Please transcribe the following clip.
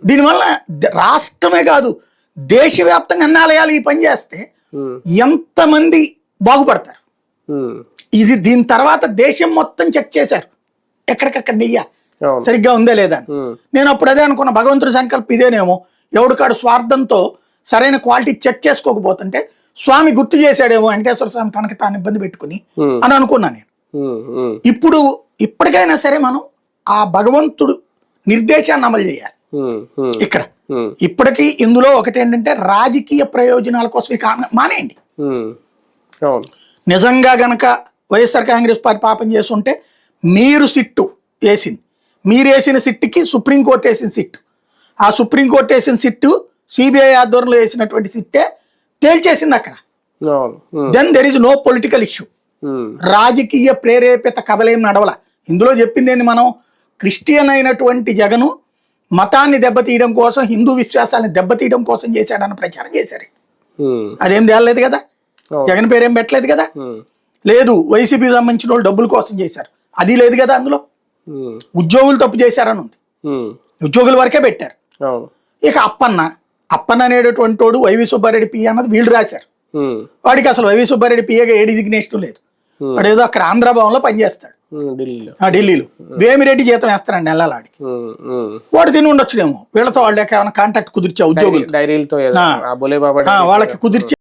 దీనివల్ల రాష్ట్రమే కాదు దేశవ్యాప్తంగా అన్ని ఆలయాలు ఈ పని చేస్తే ఎంతమంది బాగుపడతారు. ఇది దీని తర్వాత దేశం మొత్తం చెక్ చేశారు ఎక్కడికక్కడ నెయ్య సరిగ్గా ఉందే లేదా అని. నేను అప్పుడు అదే అనుకున్న, భగవంతుడి సంకల్పం ఇదేనేమో, ఎవడికాడు స్వార్థంతో సరైన క్వాలిటీ చెక్ చేసుకోకపోతుంటే స్వామి గుర్తు చేశాడేమో వెంకటేశ్వర స్వామి తనకి తాను ఇబ్బంది పెట్టుకుని అని అనుకున్నా నేను. ఇప్పుడు ఇప్పటికైనా సరే మనం ఆ భగవంతుడు నిర్దేశాన్ని అమలు చేయాలి. ఇక్కడ ఇప్పటికీ ఇందులో ఒకటి ఏంటంటే రాజకీయ ప్రయోజనాల కోసం ఇక మానేయండి. నిజంగా గనక వైఎస్ఆర్ కాంగ్రెస్ పార్టీ పాపం చేస్తుంటే మీరు సిట్టు వేసింది, మీరు వేసిన సిట్టుకి సుప్రీంకోర్టు వేసిన సిట్టు, ఆ సుప్రీంకోర్టు వేసిన సిట్టు సిబిఐ ఆధ్వర్యంలో వేసినటువంటి సిట్టే తేల్చేసింది అక్కడ. Then there is no political issue. రాజకీయ ప్రేరేపిత కథలేం నడవల. ఇందులో చెప్పింది ఏంది, మనం క్రిస్టియన్ అయినటువంటి జగను మతాన్ని దెబ్బతీయడం కోసం, హిందూ విశ్వాసాలను దెబ్బతీయడం కోసం చేశాడన్న ప్రచారం చేశారు. అదేం తేలలేదు కదా, జగన్ పేరేం పెట్టలేదు కదా. లేదు వైసీపీకి సంబంధించిన వాళ్ళు డబ్బుల కోసం చేశారు, అది లేదు కదా. అందులో ఉద్యోగులు తప్పు చేశారని ఉంది, ఉద్యోగుల వరకే పెట్టారు. ఇక అప్పన్న అనేటటువంటి వాడు వైవి సుబ్బారెడ్డి పిఏ అన్నది వీళ్ళు రాశారు. వాడికి అసలు వైవి సుబ్బారెడ్డి పిఏగా ఏ డిజిగ్నేషన్ లేదు. వాడు ఏదో అక్కడ ఆంధ్ర భవన్లో పనిచేస్తాడు ఢిల్లీలో. వేమిరెడ్డి జీతం వేస్తారండి నెలలాడికి. వాడు తిని ఉండొచ్చునేమో, వీళ్ళతో వాళ్ళకి ఏమైనా కాంటాక్ట్ కుదిర్చా ఉద్యోగులు, వాళ్ళకి కుదిర్చే